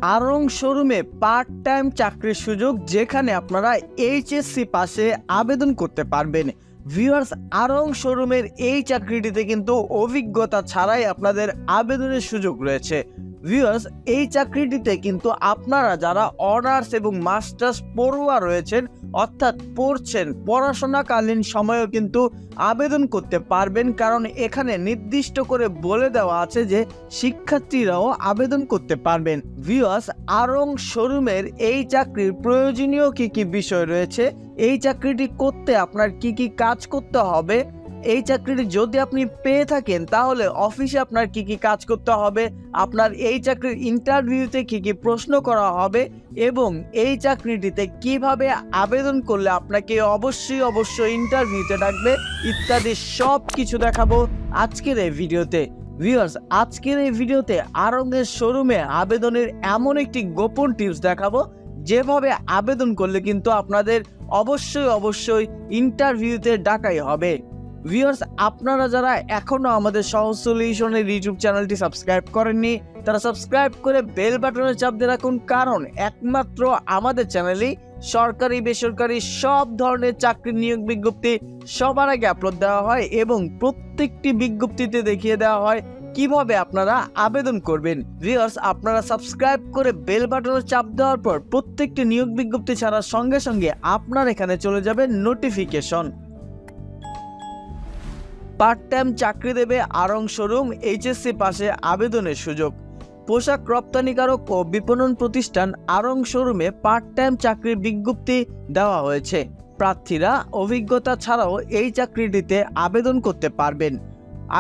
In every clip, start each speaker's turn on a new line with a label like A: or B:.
A: আরং শোরুমে part time চাকরির সুযোগ, যেখানে আপনারা এইচএসসি পাশে আবেদন করতে পারবেন। ভিউয়ার্স, আরং শোরুমের এই চাকরিটিতে কিন্তু অভিজ্ঞতা ছাড়াই আপনাদের আবেদনের সুযোগ রয়েছে। ভিউয়ার্স, এই চাকরিটিতে কিন্তু আপনারা যারা অনার্স এবং মাস্টার্স পড়ুয়া রয়েছেন, অর্থাৎ পড়াশোনাকালীন সময়েও কিন্তু আবেদন করতে পারবেন, কারণ এখানে নির্দিষ্ট করে বলে দেওয়া আছে যে শিক্ষার্থীরাও আবেদন করতে পারবেন। ভিউয়ার্স, আরং শোরুমের এই চাকরির প্রয়োজনীয় কি বিষয় রয়েছে, এই চাকরিটি করতে আপনার কি কাজ করতে হবে, এই চাকরিটি যদি আপনি পেয়ে থাকেন তাহলে অফিসে আপনার কি কাজ করতে হবে, আপনার এই চাকরির ইন্টারভিউতে কি প্রশ্ন করা হবে এবং এই চাকরিটিতে কিভাবে আবেদন করলে আপনাকে অবশ্যই ইন্টারভিউতে ডাকবে ইত্যাদি সব কিছু দেখাবো আজকের এই ভিডিওতে। ভিউয়ার্স, আজকের এই ভিডিওতে আরঙের শোরুমে আবেদনের এমন একটি গোপন টিপস দেখাবো, যেভাবে আবেদন করলে কিন্তু আপনাদের অবশ্যই ইন্টারভিউতে ডাকাই হবে। ভিউয়ার্স, আপনারা যারা এখনো আমাদের সহজ সলিউশনের ইউটিউব চ্যানেলটি সাবস্ক্রাইব করেননি, তারা সাবস্ক্রাইব করে বেল বাটনে চাপ দিয়ে রাখুন, কারণ একমাত্র আমাদের চ্যানেলেই সরকারি বেসরকারি সব ধরনের চাকরি নিয়োগ বিজ্ঞপ্তি সবার আগে আপলোড দেওয়া হয় এবং প্রত্যেকটি বিজ্ঞপ্তিতে দেখিয়ে দেওয়া হয় কিভাবে আপনারা আবেদন করবেন। ভিউয়ার্স, আপনারা সাবস্ক্রাইব করে বেল বাটনে চাপ দেওয়ার পর প্রত্যেকটি নিয়োগ বিজ্ঞপ্তি ছাড়ার সঙ্গে সঙ্গে আপনার এখানে চলে যাবে নোটিফিকেশন। পার্ট টাইম চাকরি দেবে আরং শোরুম, এইচএসসি পাশে আবেদনের সুযোগ। পোশাক রপ্তানিকারক ও বিপণন প্রতিষ্ঠান আরং শোরুমে পার্ট টাইম চাকরির বিজ্ঞপ্তি দেওয়া হয়েছে। প্রার্থীরা অভিজ্ঞতা ছাড়াও এই চাকরিটিতে আবেদন করতে পারবেন।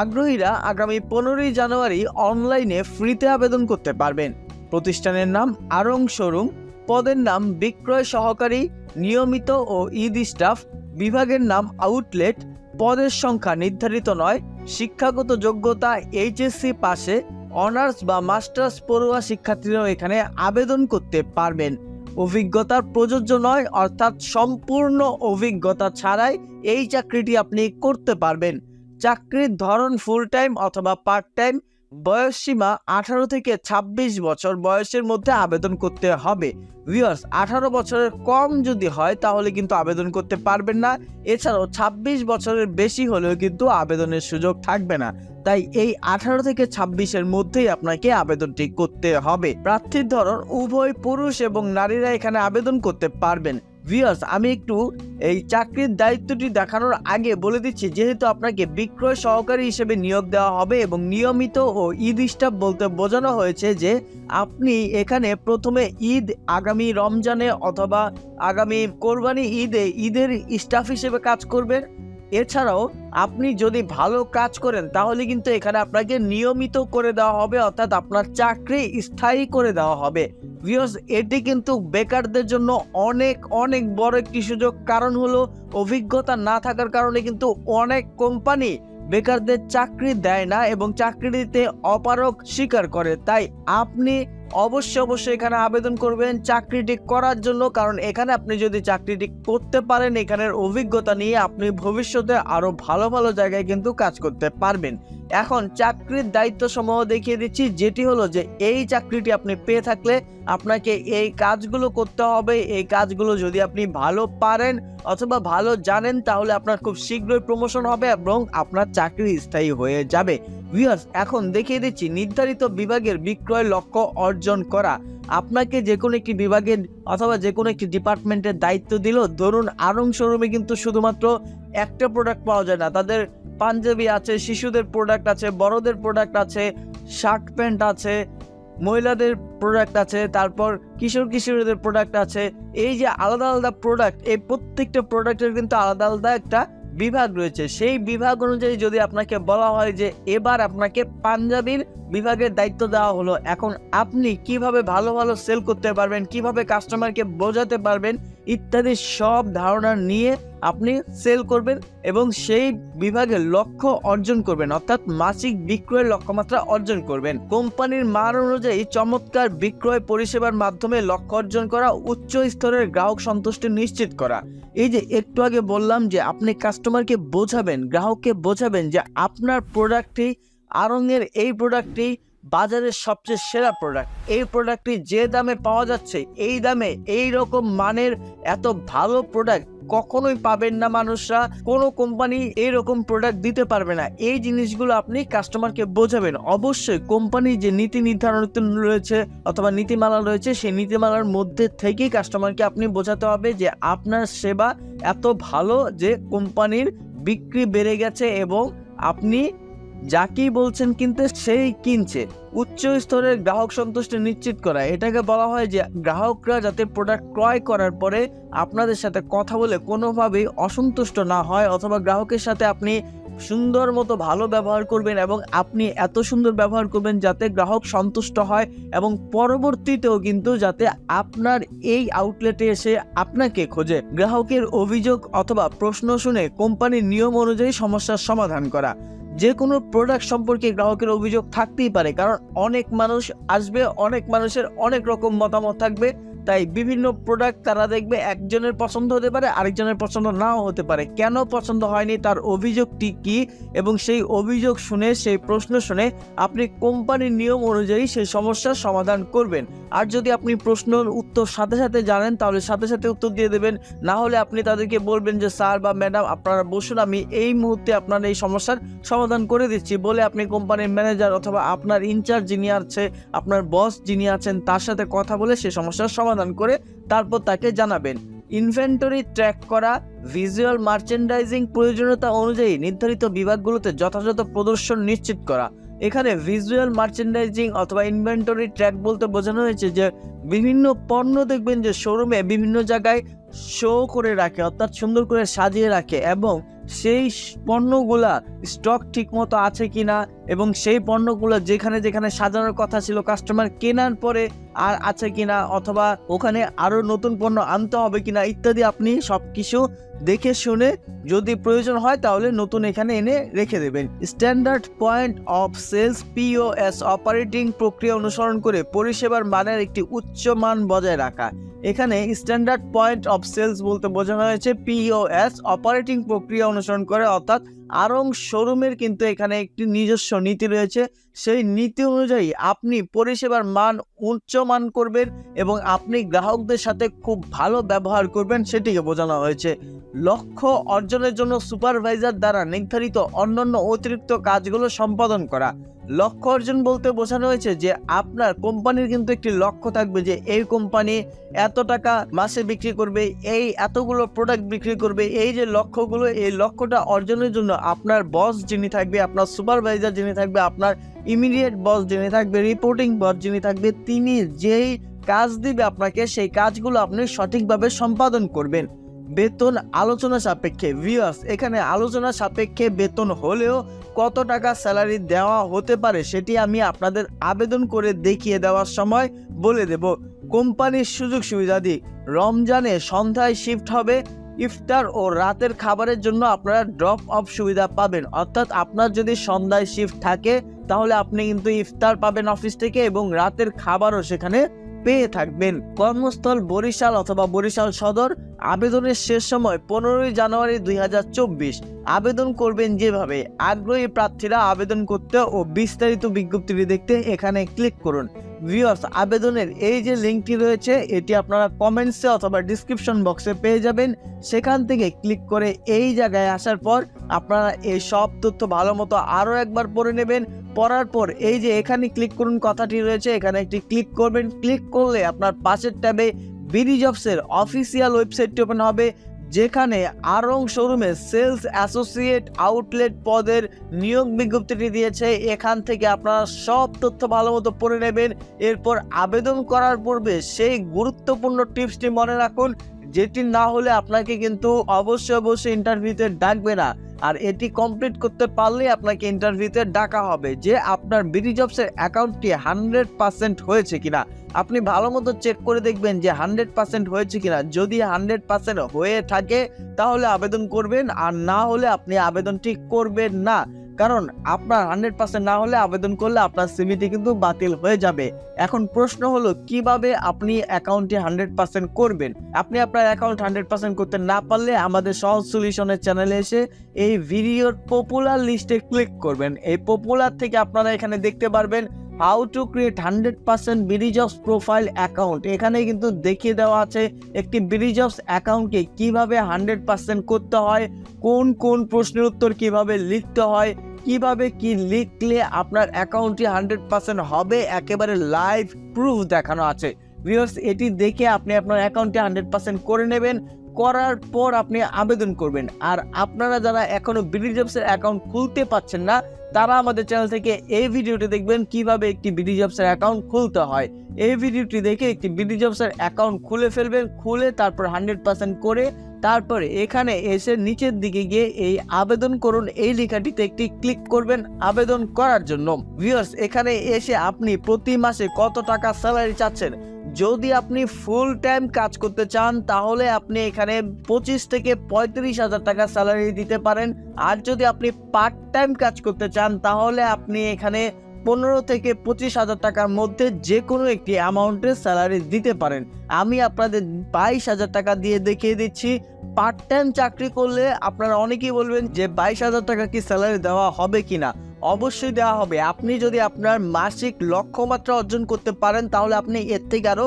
A: আগ্রহীরা আগামী 15 জানুয়ারি অনলাইনে ফ্রিতে আবেদন করতে পারবেন। প্রতিষ্ঠানের নাম আরং শোরুম, পদের নাম বিক্রয় সহকারী, নিয়মিত ও ঈদ স্টাফ, বিভাগের নাম আউটলেট, পদের সংখ্যা নির্ধারিত নয়। শিক্ষাগত যোগ্যতা এইচএসসি পাশে, অনার্স বা মাস্টার্স পড়ুয়া শিক্ষার্থীরাও এখানে আবেদন করতে পারবেন। অভিজ্ঞতার প্রযোজ্য নয়, অর্থাৎ সম্পূর্ণ অভিজ্ঞতা ছাড়াই এই চাকরিটি আপনি করতে পারবেন। চাকরির ধরন ফুল টাইম অথবা পার্ট টাইম। বয়সসীমা 18 থেকে 26 বছর বয়সের মধ্যে আবেদন করতে হবে। ভিউয়ার্স, 18 বছরের কম যদি হয় তাহলে কিন্তু আবেদন করতে পারবেন না। এছাড়াও 26 বছরের বেশি হলেও কিন্তু আবেদনের সুযোগ থাকবে না। তাই এই 18 থেকে 26-এর মধ্যেই আপনাকে আবেদনটি করতে হবে। প্রার্থীর ধরন উভয় পুরুষ এবং নারীরা এখানে আবেদন করতে পারবেন। ভিউয়ার্স, আমি একটু এই চাকরির দায়িত্বটি দেখানোর আগে বলে দিচ্ছি, যেহেতু আপনাকে বিক্রয় সহকারী হিসেবে নিয়োগ দেওয়া হবে এবং নিয়মিত ও ঈদ স্টাফ বলতে বোঝানো হয়েছে যে আপনি এখানে প্রথমে আগামী রমজানে অথবা আগামী কোরবানি ঈদের স্টাফ হিসেবে কাজ করবেন। এছাড়াও আপনি যদি ভালো কাজ করেন তাহলে কিন্তু এখানে আপনাকে নিয়মিত করে দেওয়া হবে, অর্থাৎ আপনার চাকরি স্থায়ী করে দেওয়া হবে। ভিউয়ার্স, এটি কিন্তু বেকারদের জন্য অনেক বড় একটি সুযোগ, কারণ হলো অভিজ্ঞতা না থাকার কারণে কিন্তু অনেক কোম্পানি বেকারদের চাকরি দেয় না এবং চাকরিতে অপারগ স্বীকার করে। তাই আপনি অবশ্যই এখানে আবেদন করবেন চাকরিটি করার জন্য, কারণ এখানে আপনি যদি চাকরিটি করতে পারেন, এখানের অভিজ্ঞতা নিয়ে আপনি ভবিষ্যতে আরো ভালো জায়গায় কিন্তু কাজ করতে পারবেন। এখন চাকরির দায়িত্ব সমূহ দেখিয়ে দিচ্ছি, যেটি হলো যে এই চাকরিটি আপনি পেয়ে থাকলে আপনাকে এই কাজগুলো করতে হবে। এই কাজগুলো যদি আপনি ভালো পারেন অথবা ভালো জানেন তাহলে আপনার খুব শীঘ্রই প্রমোশন হবে এবং আপনার চাকরি স্থায়ী হয়ে যাবে। ভিউয়ার্স, এখন দেখিয়ে দিচ্ছি নির্ধারিত বিভাগের বিক্রয় লক্ষ্য অর্জন করা। আপনাকে যে কোনো একটি বিভাগের অথবা যে কোনো একটি ডিপার্টমেন্টের দায়িত্ব দিল। ধরুন, আরং শোরুমে কিন্তু শুধুমাত্র একটা প্রোডাক্ট পাওয়া যায় না, তাদের পাঞ্জাবি আছে, শিশুদের প্রোডাক্ট আছে, বড়দের প্রোডাক্ট আছে, শার্ট প্যান্ট আছে, মহিলাদের প্রোডাক্ট আছে, তারপর কিশোরীদের প্রোডাক্ট আছে। এই যে আলাদা প্রোডাক্ট, এই প্রত্যেকটা প্রোডাক্টের কিন্তু আলাদা একটা বিভাগ রয়েছে। সেই বিভাগ অনুযায়ী যদি আপনাকে বলা হয় যে এবার আপনাকে পাঞ্জাবির বিভাগের দায়িত্ব দেওয়া হলো, এখন আপনি কিভাবে ভালো সেল করতে পারবেন, কিভাবে কাস্টমারকে বোঝাতে পারবেন ইত্যাদি সব ধারণা নিয়ে আপনি সেল করবেন এবং সেই বিভাগের লক্ষ্য অর্জন করবেন, অর্থাৎ মাসিক বিক্রয়ের লক্ষ্যমাত্রা অর্জন করবেন। কোম্পানির মান অনুযায়ী চমৎকার বিক্রয় পরিষেবার মাধ্যমে লক্ষ্য অর্জন করা, উচ্চ স্তরের গ্রাহক সন্তুষ্টি নিশ্চিত করা। এই যে একটু আগে বললাম যে আপনি কাস্টমারকে বোঝাবেন, গ্রাহককে বোঝাবেন যে আপনার প্রোডাক্টটি, আরঙের এই প্রোডাক্টটি বাজারের সবচেয়ে সেরা প্রোডাক্ট। এই প্রোডাক্টটি যে দামে পাওয়া যাচ্ছে, এই দামে এই রকম মানের এত ভালো প্রোডাক্ট কখনোই পাবেন না মানুষরা। কোনো কোম্পানি এইরকম প্রোডাক্ট দিতে পারবে না। এই জিনিসগুলো আপনি কাস্টমারকে বোঝাবেন। অবশ্যই কোম্পানি যে নীতি নির্ধারণ রয়েছে অথবা নীতিমালা রয়েছে, সেই নীতিমালার মধ্যে থেকেই কাস্টমারকে আপনি বোঝাতে হবে যে আপনার সেবা এত ভালো যে কোম্পানির বিক্রি বেড়ে গেছে এবং আপনি যাকেই বলছেন কিনতে সেই কিনছে। উচ্চ স্তরের গ্রাহক সন্তুষ্টি নিশ্চিত করা, এটাকে বলা হয় যে গ্রাহকরা যাতে প্রোডাক্ট ক্রয় করার পরে আপনাদের সাথে কথা বলে কোনোভাবেই অসন্তুষ্ট না হয়, অথবা গ্রাহকের সাথে আপনি সুন্দর মতো ভালো ব্যবহার করবেন এবং আপনি এত সুন্দর ব্যবহার করবেন যাতে গ্রাহক সন্তুষ্ট হয় এবং পরবর্তীতেও কিন্তু যাতে আপনার এই আউটলেটে এসে আপনাকে খোঁজে। গ্রাহকের অভিযোগ অথবা প্রশ্ন শুনে কোম্পানির নিয়ম অনুযায়ী সমস্যার সমাধান করা। যে কোনো প্রোডাক্ট সম্পর্কে গ্রাহকের অভিযোগ থাকতেই পারে, কারণ অনেক মানুষ আসবে, অনেক মানুষের অনেক রকম মতামত থাকবে। তাই বিভিন্ন প্রোডাক্ট তারা দেখবে একজনের পছন্দ হতে পারে, আরেকজনের পছন্দ নাও হতে পারে। কেন পছন্দ হয়নি, তার অভিযোগটি কি, এবং সেই অভিযোগ শুনে, সেই প্রশ্ন শুনে আপনি কোম্পানির নিয়ম অনুযায়ী সেই সমস্যার সমাধান করবেন। আর যদি আপনি প্রশ্নের উত্তর সাথে সাথে জানেন তাহলে সাথে সাথে উত্তর দিয়ে দেবেন। না হলে আপনি তাদেরকে বলবেন যে স্যার বা ম্যাডাম আপনারা বসুন, আমি এই মুহূর্তে আপনার এই সমস্যার সমাধান করে দিচ্ছি বলে আপনি কোম্পানির ম্যানেজার অথবা আপনার ইনচার্জ যিনি আছে, আপনার বস যিনি আছেন, তার সাথে কথা বলে সেই সমস্যার সমাধান করে তারপর তাকে জানাবেন। ইনভেন্টরি ট্র্যাক করা, ভিজুয়াল মার্চেন্ডাইজিং, প্রয়োজনীয়তা অনুযায়ী নির্ধারিত বিভাগগুলোতে যথাযথ প্রদর্শন নিশ্চিত করা। এখানে ভিজুয়াল মার্চেন্ডাইজিং অথবা ইনভেন্টরি ট্র্যাক বলতে বোঝানো হয়েছে যে বিভিন্ন পণ্য দেখবেন যে শোরুমে বিভিন্ন জায়গায় শো করে রাখে, অর্থাৎ সুন্দর করে সাজিয়ে রাখে, এবং সেই পণ্যগুলা স্টক ঠিক মতো আছে কিনা এবং সেই পণ্যগুলো যেখানে যেখানে সাজানোর কথা ছিল কাস্টমার কেনার পরে আর আছে কিনা, অথবা ওখানে আরো নতুন পণ্য আনতে হবে কিনা ইত্যাদি আপনি সবকিছু দেখে শুনে যদি প্রয়োজন হয় তাহলে নতুন এখানে এনে রেখে দেবেন। Standard point of sales POS অপারেটিং প্রক্রিয়া অনুসরণ করে পরিষেবার মানের একটি উচ্চ মান বজায় রাখা। এখানে স্ট্যান্ডার্ড পয়েন্ট অফ সেলস বলতে বোঝানো হয়েছে POS অপারেটিং প্রক্রিয়া অনুসরণ করে, অর্থাৎ আরং শোরুমের কিন্তু এখানে একটি নিজস্ব নীতি রয়েছে। সেই নীতি অনুযায়ী আপনি পরিষেবার মান উচ্চমান করবেন এবং আপনি গ্রাহকদের সাথে খুব ভালো ব্যবহার করবেন, সেটিকে বোঝানো হয়েছে। লক্ষ্য অর্জনের জন্য সুপারভাইজার দ্বারা নির্ধারিত অন্যান্য অতিরিক্ত কাজগুলো সম্পাদন করা। লক্ষ্য অর্জন বলতে বোঝানো হয়েছে যে আপনার কোম্পানির কিন্তু একটি লক্ষ্য থাকবে যে এই কোম্পানি এত টাকা মাসে বিক্রি করবে, এই এতগুলো প্রোডাক্ট বিক্রি করবে। এই যে লক্ষ্যগুলো, এই লক্ষ্যটা অর্জনের জন্য আপনার বস যিনি থাকবে, আপনার সুপারভাইজার যিনি থাকবে, আপনার ইমিডিয়েট বস যিনি থাকবে, রিপোর্টিং বস যিনি থাকবে, তিনি যেই কাজ দিবে আপনাকে সেই কাজগুলো আপনি সঠিকভাবে সম্পাদন করবেন। বেতন আলোচনা সাপেক্ষে। ভিউয়ার্স, এখানে আলোচনা সাপেক্ষে বেতন হলেও কত টাকা স্যালারি দেওয়া হতে পারে সেটি আমি আপনাদের আবেদন করে দেখিয়ে দেওয়ার সময় বলে দেব। কোম্পানির সুযোগ সুবিধাদি, রমজানে সন্ধ্যায় শিফট হবে, ইফতার ও রাতের খাবারের জন্য আপনারা ড্রপ অফ সুবিধা পাবেন। অর্থাৎ আপনার যদি সন্ধ্যায় শিফট থাকে তাহলে আপনি কিন্তু ইফতার পাবেন অফিস থেকে এবং রাতের খাবারও সেখানে পেয়ে থাকবেন। কর্মস্থল বরিশাল অথবা বরিশাল সদর। আবেদনের শেষ সময় 15 জানুয়ারি 2024। আবেদন করবেন যেভাবে। আগ্রহী প্রার্থীরা আবেদন করতে ও বিস্তারিত বিজ্ঞপ্তিটি দেখতে এখানে ক্লিক করুন। ভিউয়ার্স, আবেদনের এই যে লিঙ্কটি রয়েছে এটি আপনারা কমেন্টসে অথবা ডিসক্রিপশন বক্সে পেয়ে যাবেন। সেখান থেকে ক্লিক করে এই জায়গায় আসার পর আপনারা এই সব তথ্য ভালো মতো আরও একবার পড়ে নেবেন। পড়ার পর এই যে এখানে ক্লিক করুন কথাটি রয়েছে, এখানে একটি ক্লিক করবেন। ক্লিক করলে আপনার পাশের ট্যাবে বিডি জবসের অফিসিয়াল ওয়েবসাইটটি ওপেন হবে, যেখানে আরং শোরুমে সেলস অ্যাসোসিয়েট আউটলেট পদের নিয়োগ বিজ্ঞপ্তিটি দিয়েছে। এখান থেকে আপনারা সব তথ্য ভালো মতো পড়ে নেবেন। এরপর আবেদন করার পূর্বে সেই গুরুত্বপূর্ণ টিপসটি মনে রাখুন, যেটি না হলে আপনাকে কিন্তু অবশ্যই ইন্টারভিউতে ডাকবে না। আর এটি কমপ্লিট করতে পারলে আপনাকে ইন্টারভিউতে ডাকা হবে যে আপনার বিডি জবসের অ্যাকাউন্টটি 100% হয়েছে কিনা। আপনি ভালো মতো চেক করে দেখবেন যে 100% হয়েছে কিনা। যদি 100% হয়ে থাকে তাহলে আবেদন করবেন, আর না হলে আপনি আবেদনটি করবেন না। কারণ আপনার 100% না হলে আবেদন করলে আপনার সিভিটি কিন্তু বাতিল হয়ে যাবে। এখন প্রশ্ন হলো কিভাবে আপনি অ্যাকাউন্টটি 100% করবেন। আপনি আপনার অ্যাকাউন্ট 100% করতে না পারলে আমাদের সহজ সলিউশনের চ্যানেলে এসে এই ভিডিওর পপুলার লিস্টে ক্লিক করবেন। এই পপুলার থেকে আপনারা এখানে দেখতে পারবেন how to create 100% BD jobs profile account. এখানে কিন্তু দেখিয়ে দেওয়া আছে একটি বিডি জবস অ্যাকাউন্টকে কিভাবে 100% করতে হয়, কোন কোন প্রশ্নের উত্তর কিভাবে লিখতে হয়, কিভাবে কি লিখলে আপনার অ্যাকাউন্টটি 100% হবে, একেবারে লাইভ প্রুফ দেখানো আছে। ভিউয়ার্স, এটি দেখে আপনি আপনার অ্যাকাউন্টটি 100% করে নেবেন। করার পর আপনি আবেদন করবেন। আর আপনারা যারা এখনো বিডি জবসের অ্যাকাউন্ট খুলতে পাচ্ছেন না, তারা আমাদের চ্যানেল থেকে এই ভিডিওটি দেখবেন কিভাবে একটি বিডি জবসের অ্যাকাউন্ট খুলতে হয়। এই ভিডিওটি দেখে একটি বিডি জবসের অ্যাকাউন্ট খুলে ফেলবেন, খুলে তারপর 100% করে তারপরে এখানে এসে নিচের দিকে গিয়ে এই আবেদন করুন এই লেখাটিতে একটি ক্লিক করবেন আবেদন করার জন্য। ভিউয়ার্স, এখানে এসে আপনি প্রতি মাসে কত টাকা স্যালারি চাচ্ছেন, যদি আপনি ফুল টাইম কাজ করতে চান তাহলে আপনি এখানে 25 থেকে 35,000 টাকা স্যালারি দিতে পারেন। আর যদি আপনি পার্ট টাইম কাজ করতে চান তাহলে আপনি এখানে 15 থেকে 25,000 টাকার মধ্যে যে কোনো একটি অ্যামাউন্টের স্যালারি দিতে পারেন। আমি আপনাদের 22,000 টাকা দিয়ে দেখিয়ে দিচ্ছি। পার্ট টাইম চাকরি করলে আপনারা অনেকেই বলবেন যে 22,000 টাকা কি স্যালারি দেওয়া হবে কিনা। অবশ্যই দেওয়া হবে। আপনি যদি আপনার মাসিক লক্ষ্যমাত্রা অর্জন করতে পারেন তাহলে আপনি এর থেকে আরো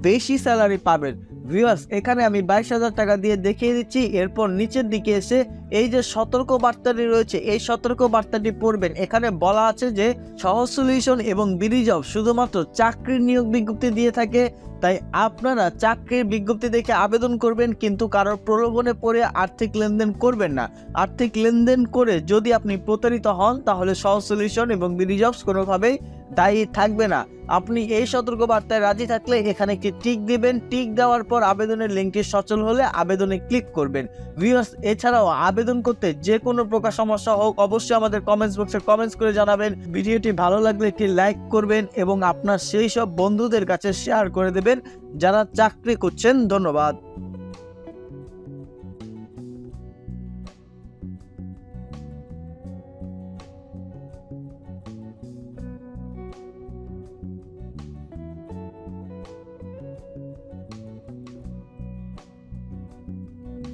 A: বেশি স্যালারি পাবেন। ভিউয়ার্স, এখানে আমি 22,000 টাকা দিয়ে দেখিয়ে দিচ্ছি। এরপর নিচের দিকে এসে এই যে সতর্ক বার্তাটি রয়েছে এই সতর্ক বার্তাটি পড়বেন। এখানে বলা আছে যে সহজ সলিউশন এবং বিডি জব শুধুমাত্র চাকরির নিয়োগ বিজ্ঞপ্তি দিয়ে থাকে, তাই আপনারা চাকরির বিজ্ঞপ্তি দেখে আবেদন করবেন, কিন্তু কারোর প্রলোভনে পড়ে আর্থিক লেনদেন করবেন না। আর্থিক লেনদেন করে যদি আপনি প্রতারিত হন তাহলে সহজ সলিউশন এবং বিডি জবস কোনোভাবেই দায়ী থাকবে না। আপনি এই সতর্ক বার্তায় রাজি থাকলে এখানে একটি টিক দিবেন। টিক দেওয়ার পর আবেদনের লিঙ্কটি সচল হলে আবেদনে ক্লিক করবেন। ভিউয়ার্স, এছাড়াও আবেদন করতে যে কোনো প্রকার সমস্যা হোক অবশ্যই আমাদের কমেন্টস বক্সে কমেন্টস করে জানাবেন। ভিডিওটি ভালো লাগলে একটি লাইক করবেন এবং আপনার সেই সব বন্ধুদের কাছে শেয়ার করে দেবেন যারা চাকরি করছেন। ধন্যবাদ।